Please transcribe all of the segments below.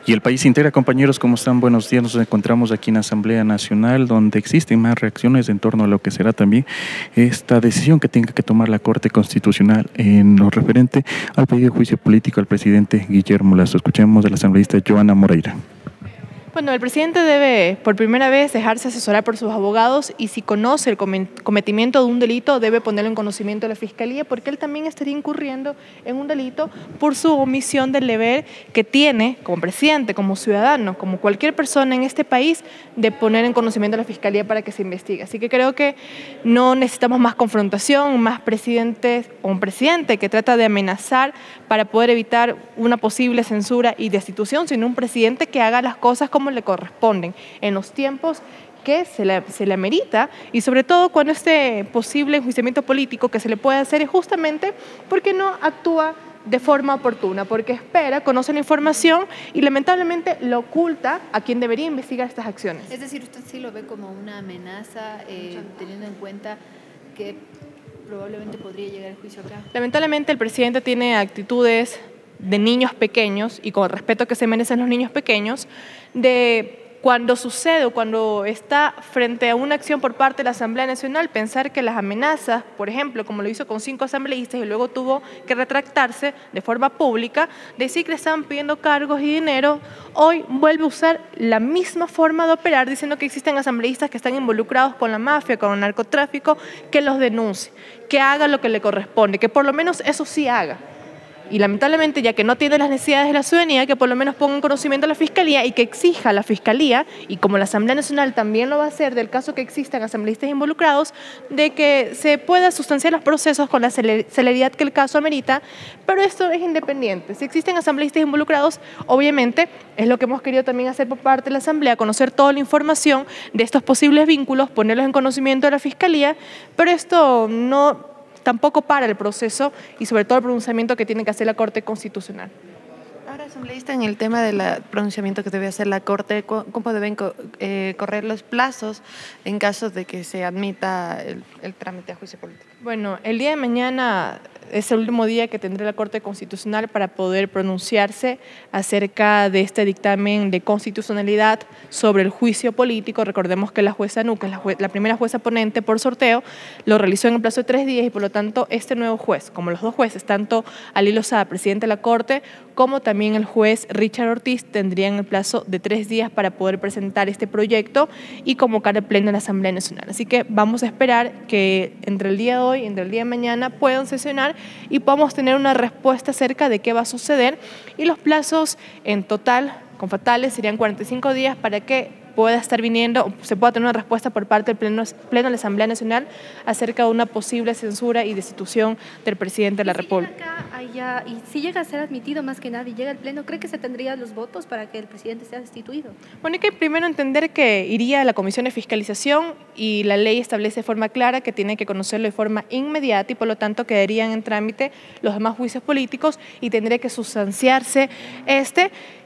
Y el país integra, compañeros, ¿cómo están? Buenos días. Nos encontramos aquí en Asamblea Nacional, donde existen más reacciones en torno a lo que será también esta decisión que tenga que tomar la Corte Constitucional en lo referente al pedido de juicio político al presidente Guillermo Lasso. Escuchemos de la asambleísta Joana Moreira. Bueno, el presidente debe por primera vez dejarse asesorar por sus abogados y si conoce el cometimiento de un delito debe ponerlo en conocimiento de la Fiscalía porque él también estaría incurriendo en un delito por su omisión del deber que tiene como presidente, como ciudadano, como cualquier persona en este país de poner en conocimiento a la Fiscalía para que se investigue. Así que creo que no necesitamos más confrontación, más presidentes o un presidente que trata de amenazar para poder evitar una posible censura y destitución, sino un presidente que haga las cosas como le corresponden en los tiempos que se le amerita y sobre todo cuando este posible enjuiciamiento político que se le puede hacer es justamente porque no actúa de forma oportuna, porque espera, conoce la información y lamentablemente lo oculta a quien debería investigar estas acciones. Es decir, ¿usted sí lo ve como una amenaza teniendo en cuenta que probablemente podría llegar el juicio acá? Lamentablemente el presidente tiene actitudes de niños pequeños y con el respeto que se merecen los niños pequeños, de cuando sucede o cuando está frente a una acción por parte de la Asamblea Nacional, pensar que las amenazas, por ejemplo, como lo hizo con 5 asambleístas y luego tuvo que retractarse de forma pública, decir que le estaban pidiendo cargos y dinero, hoy vuelve a usar la misma forma de operar, diciendo que existen asambleístas que están involucrados con la mafia, con el narcotráfico, que los denuncie, que haga lo que le corresponde, que por lo menos eso sí haga. Y lamentablemente, ya que no tiene las necesidades de la ciudadanía, que por lo menos ponga en conocimiento a la Fiscalía y que exija a la Fiscalía, y como la Asamblea Nacional también lo va a hacer del caso que existan asambleístas involucrados, de que se pueda sustanciar los procesos con la celeridad que el caso amerita, pero esto es independiente. Si existen asambleístas involucrados, obviamente es lo que hemos querido también hacer por parte de la Asamblea, conocer toda la información de estos posibles vínculos, ponerlos en conocimiento de la Fiscalía, pero esto tampoco para el proceso y sobre todo el pronunciamiento que tiene que hacer la Corte Constitucional. Ahora, asambleísta, en el tema del pronunciamiento que debe hacer la Corte, ¿cómo deben correr los plazos en caso de que se admita el trámite a juicio político? Bueno, el día de mañana es el último día que tendrá la Corte Constitucional para poder pronunciarse acerca de este dictamen de constitucionalidad sobre el juicio político. Recordemos que la jueza Nuca, la primera jueza ponente por sorteo, lo realizó en el plazo de 3 días y por lo tanto este nuevo juez, como los dos jueces, tanto Ali Lozada, presidente de la Corte, como también el juez Richard Ortiz, tendrían el plazo de 3 días para poder presentar este proyecto y convocar el pleno de la Asamblea Nacional. Así que vamos a esperar que entre el día de hoy, entre el día de mañana puedan sesionar y podamos tener una respuesta acerca de qué va a suceder y los plazos en total, con fatales, serían 45 días para que pueda estar viniendo, se pueda tener una respuesta por parte del pleno de la Asamblea Nacional acerca de una posible censura y destitución del presidente de la República. Y si llega a ser admitido más que nada y llega al pleno, ¿cree que se tendrían los votos para que el presidente sea destituido? Bueno, hay que primero entender que iría a la Comisión de Fiscalización y la ley establece de forma clara que tiene que conocerlo de forma inmediata y por lo tanto quedarían en trámite los demás juicios políticos y tendría que sustanciarse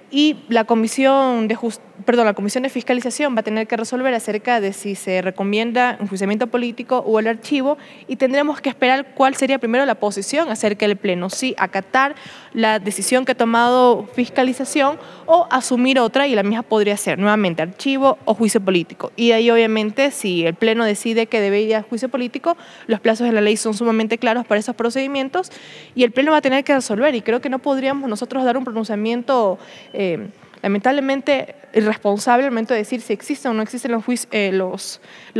y la Comisión de Fiscalización va a tener que resolver acerca de si se recomienda un enjuiciamiento político o el archivo y tendremos que esperar cuál sería primero la posición acerca del Pleno, si acatar la decisión que ha tomado Fiscalización o asumir otra y la misma podría ser nuevamente archivo o juicio político. Y ahí obviamente si el Pleno decide que debe ir a juicio político, los plazos de la ley son sumamente claros para esos procedimientos y el Pleno va a tener que resolver y creo que no podríamos nosotros dar un pronunciamiento lamentablemente irresponsable al momento de decir si existen o no existen los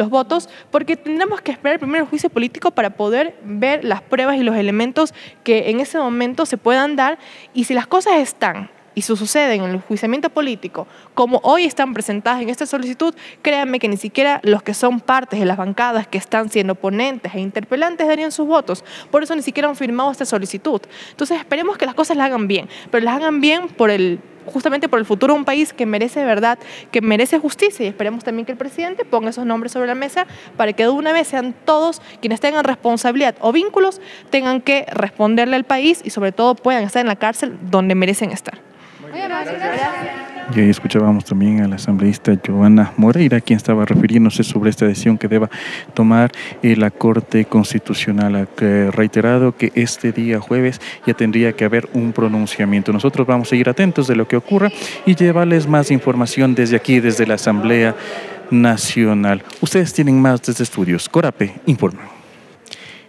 votos, porque tendremos que esperar primero el juicio político para poder ver las pruebas y los elementos que en ese momento se puedan dar y si las cosas están y suceden en el enjuiciamiento político, como hoy están presentadas en esta solicitud, créanme que ni siquiera los que son partes de las bancadas que están siendo ponentes e interpelantes darían sus votos. Por eso ni siquiera han firmado esta solicitud. Entonces esperemos que las cosas las hagan bien, pero las hagan bien justamente por el futuro de un país que merece verdad, que merece justicia y esperemos también que el presidente ponga esos nombres sobre la mesa para que de una vez sean todos quienes tengan responsabilidad o vínculos tengan que responderle al país y sobre todo puedan estar en la cárcel donde merecen estar. Gracias. Y ahí escuchábamos también a la asambleísta Joana Moreira, quien estaba refiriéndose sobre esta decisión que deba tomar la Corte Constitucional, ha reiterado que este día jueves ya tendría que haber un pronunciamiento. Nosotros vamos a seguir atentos de lo que ocurra y llevarles más información desde aquí, desde la Asamblea Nacional. Ustedes tienen más desde estudios. Corape informa.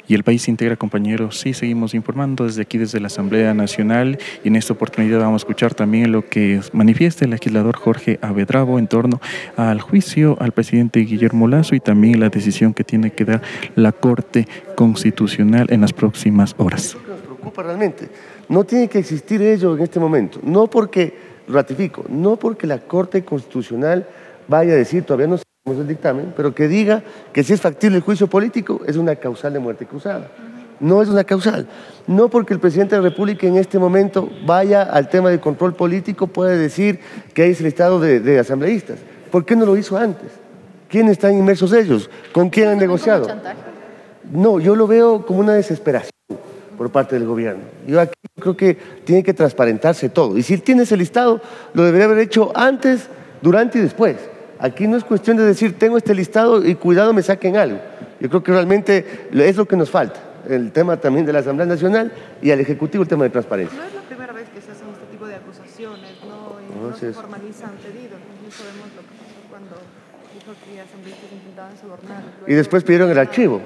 Y el país integra, compañeros. Sí, seguimos informando desde aquí, desde la Asamblea Nacional, y en esta oportunidad vamos a escuchar también lo que manifiesta el legislador Jorge Avedravo en torno al juicio al presidente Guillermo Lasso y también la decisión que tiene que dar la Corte Constitucional en las próximas horas. Lo que nos preocupa realmente, no tiene que existir ello en este momento, no porque, ratifico, no porque la Corte Constitucional vaya a decir, todavía no sabemos el dictamen, pero que diga que si es factible el juicio político es una causal de muerte cruzada. No es una causal. No porque el presidente de la República en este momento vaya al tema de control político puede decir que hay ese listado de asambleístas. ¿Por qué no lo hizo antes? ¿Quiénes están inmersos ellos? ¿Con quién han negociado? No, yo lo veo como una desesperación por parte del gobierno. Yo aquí creo que tiene que transparentarse todo. Y si él tiene ese listado, lo debería haber hecho antes, durante y después. Aquí no es cuestión de decir, tengo este listado y cuidado me saquen algo. Yo creo que realmente es lo que nos falta. El tema también de la Asamblea Nacional y al Ejecutivo el tema de transparencia. No es la primera vez que se hacen este tipo de acusaciones, no se formalizan pedidos. Incluso vemos lo que pasó cuando dijo que asambleístas intentaban sobornar. Y después pidieron el archivo.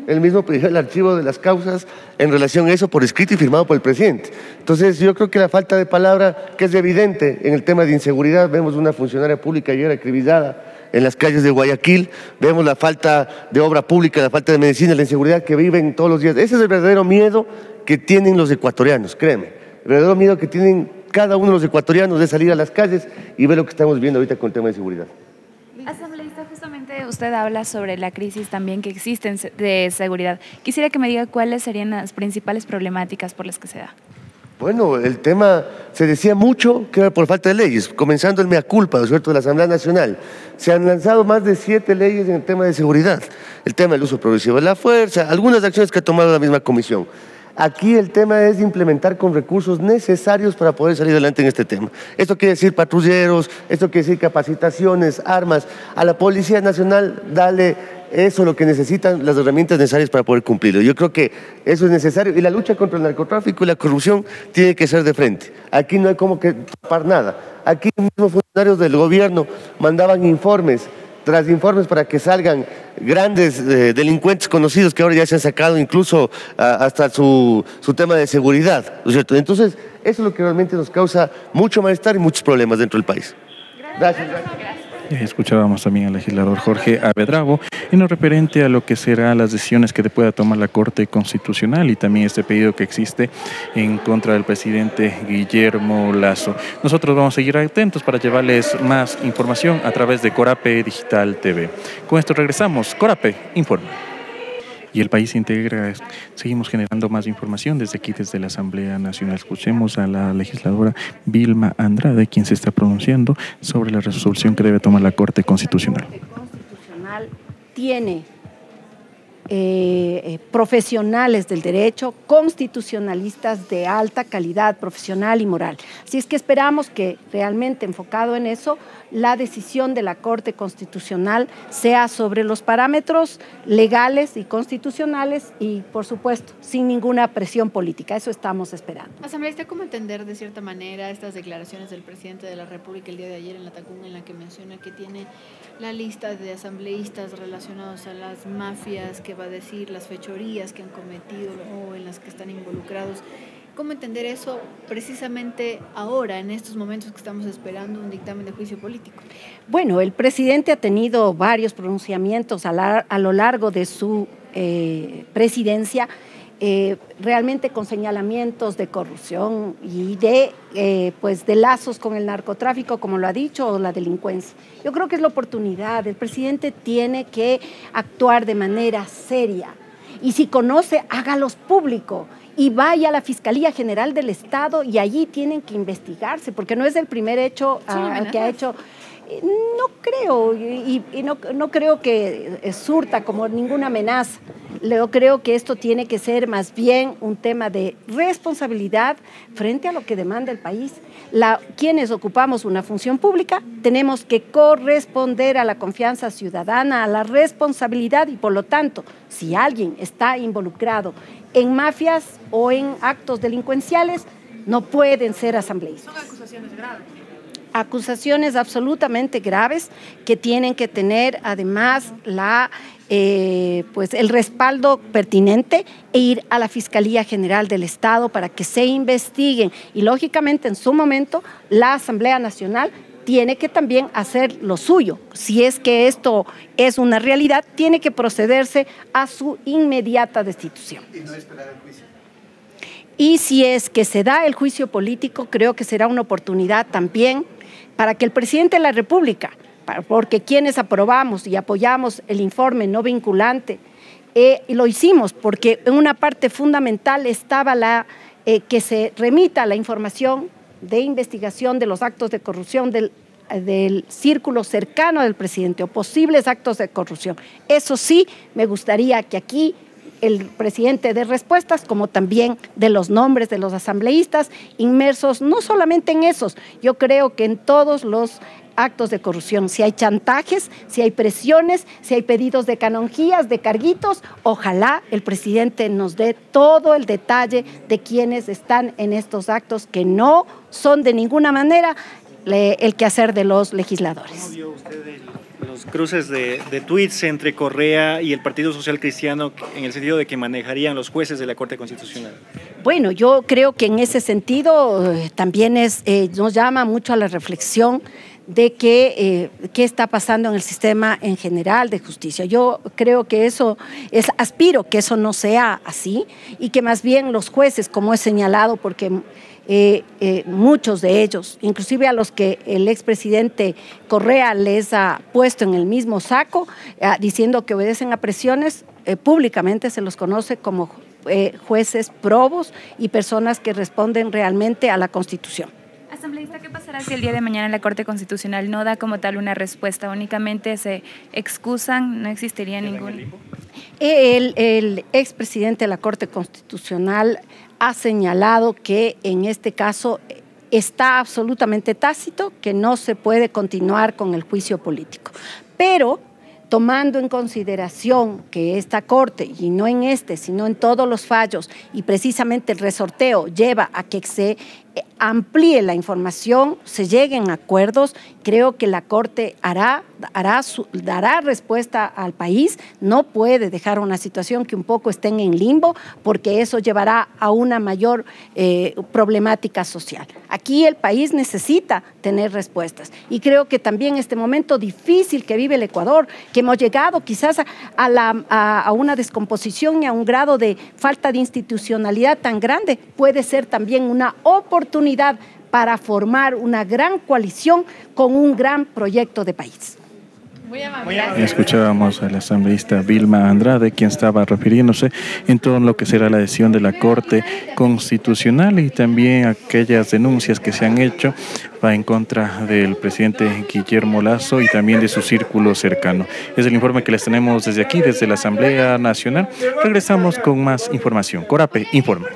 Él mismo pidió el archivo de las causas en relación a eso por escrito y firmado por el presidente. Entonces yo creo que la falta de palabra, que es evidente en el tema de inseguridad, vemos una funcionaria pública ayer acribillada en las calles de Guayaquil, vemos la falta de obra pública, la falta de medicina, la inseguridad que viven todos los días. Ese es el verdadero miedo que tienen los ecuatorianos, créeme. El verdadero miedo que tienen cada uno de los ecuatorianos de salir a las calles y ver lo que estamos viendo ahorita con el tema de seguridad. Asambleísta, justamente usted habla sobre la crisis también que existe de seguridad. Quisiera que me diga cuáles serían las principales problemáticas por las que se da. Bueno, el tema, se decía mucho que era por falta de leyes, comenzando el mea culpa, ¿no es cierto?, de la Asamblea Nacional. Se han lanzado más de 7 leyes en el tema de seguridad. El tema del uso progresivo de la fuerza, algunas acciones que ha tomado la misma comisión. Aquí el tema es implementar con recursos necesarios para poder salir adelante en este tema. Esto quiere decir patrulleros, esto quiere decir capacitaciones, armas. A la Policía Nacional, dale eso, lo que necesitan, las herramientas necesarias para poder cumplirlo. Yo creo que eso es necesario y la lucha contra el narcotráfico y la corrupción tiene que ser de frente. Aquí no hay como que tapar nada. Aquí mismos funcionarios del gobierno mandaban informes tras informes para que salgan grandes delincuentes conocidos que ahora ya se han sacado incluso hasta su tema de seguridad, ¿no es cierto? Entonces, eso es lo que realmente nos causa mucho malestar y muchos problemas dentro del país. Gracias. Escuchábamos también al legislador Jorge Avedravo en lo referente a lo que serán las decisiones que pueda tomar la Corte Constitucional y también este pedido que existe en contra del presidente Guillermo Lasso. Nosotros vamos a seguir atentos para llevarles más información a través de Corape Digital TV. Con esto regresamos. Corape informa. Y el país integra, seguimos generando más información desde aquí, desde la Asamblea Nacional. Escuchemos a la legisladora Vilma Andrade, quien se está pronunciando sobre la resolución que debe tomar la Corte Constitucional. La Corte Constitucional tiene profesionales del derecho, constitucionalistas de alta calidad profesional y moral. Así es que esperamos que realmente enfocado en eso, la decisión de la Corte Constitucional sea sobre los parámetros legales y constitucionales y, por supuesto, sin ninguna presión política. Eso estamos esperando. Asambleísta, ¿cómo entender de cierta manera estas declaraciones del presidente de la República el día de ayer en la Tacunga, en la que menciona que tiene la lista de asambleístas relacionados a las mafias, que va a decir las fechorías que han cometido o en las que están involucrados? ¿Cómo entender eso precisamente ahora, en estos momentos que estamos esperando un dictamen de juicio político? Bueno, el presidente ha tenido varios pronunciamientos a lo largo de su presidencia, realmente con señalamientos de corrupción y de lazos con el narcotráfico, como lo ha dicho, o la delincuencia. Yo creo que es la oportunidad. El presidente tiene que actuar de manera seria y si conoce, hágalos público. Y vaya a la Fiscalía General del Estado y allí tienen que investigarse, porque no es el primer hecho que ha hecho No creo, y no creo que surta como ninguna amenaza. Yo creo que esto tiene que ser más bien un tema de responsabilidad frente a lo que demanda el país. Quienes ocupamos una función pública tenemos que corresponder a la confianza ciudadana, a la responsabilidad y por lo tanto, si alguien está involucrado en mafias o en actos delincuenciales, no pueden ser asambleístas. Son acusaciones graves. Acusaciones absolutamente graves que tienen que tener además el respaldo pertinente e ir a la Fiscalía General del Estado para que se investiguen y lógicamente en su momento la Asamblea Nacional tiene que también hacer lo suyo. Si es que esto es una realidad, tiene que procederse a su inmediata destitución. Y no esperar el juicio. Y si es que se da el juicio político, creo que será una oportunidad también para que el presidente de la República, porque quienes aprobamos y apoyamos el informe no vinculante, y lo hicimos porque en una parte fundamental estaba que se remita la información de investigación de los actos de corrupción del círculo cercano del presidente o posibles actos de corrupción. Eso sí, me gustaría que aquí el presidente dé respuestas, como también de los nombres de los asambleístas inmersos, no solamente en esos, yo creo que en todos los actos de corrupción, si hay chantajes, si hay presiones, si hay pedidos de canonjías, de carguitos, ojalá el presidente nos dé todo el detalle de quienes están en estos actos que no son de ninguna manera el quehacer de los legisladores. ¿Cómo vio usted los cruces de tweets entre Correa y el Partido Social Cristiano en el sentido de que manejarían los jueces de la Corte Constitucional? Bueno, yo creo que en ese sentido también nos llama mucho a la reflexión de qué está pasando en el sistema en general de justicia. Yo creo que aspiro que eso no sea así y que más bien los jueces, como he señalado, porque muchos de ellos, inclusive a los que el expresidente Correa les ha puesto en el mismo saco, diciendo que obedecen a presiones, públicamente se los conoce como jueces probos y personas que responden realmente a la Constitución. Asambleísta, ¿qué pasará si el día de mañana la Corte Constitucional no da como tal una respuesta? Únicamente se excusan, no existiría ningún... El expresidente de la Corte Constitucional ha señalado que en este caso está absolutamente tácito, que no se puede continuar con el juicio político. Pero tomando en consideración que esta Corte, y no en sino en todos los fallos, y precisamente el resorteo lleva a que se amplíe la información, se lleguen a acuerdos, creo que la Corte dará respuesta al país, no puede dejar una situación que un poco estén en limbo, porque eso llevará a una mayor problemática social. Aquí el país necesita tener respuestas y creo que también este momento difícil que vive el Ecuador, que hemos llegado quizás a una descomposición y a un grado de falta de institucionalidad tan grande, puede ser también una oportunidad para formar una gran coalición con un gran proyecto de país. Muy amable. Escuchábamos al asambleísta Vilma Andrade, quien estaba refiriéndose en todo lo que será la decisión de la Corte Constitucional y también aquellas denuncias que se han hecho en contra del presidente Guillermo Lasso y también de su círculo cercano. Es el informe que les tenemos desde aquí, desde la Asamblea Nacional. Regresamos con más información. Corape informa.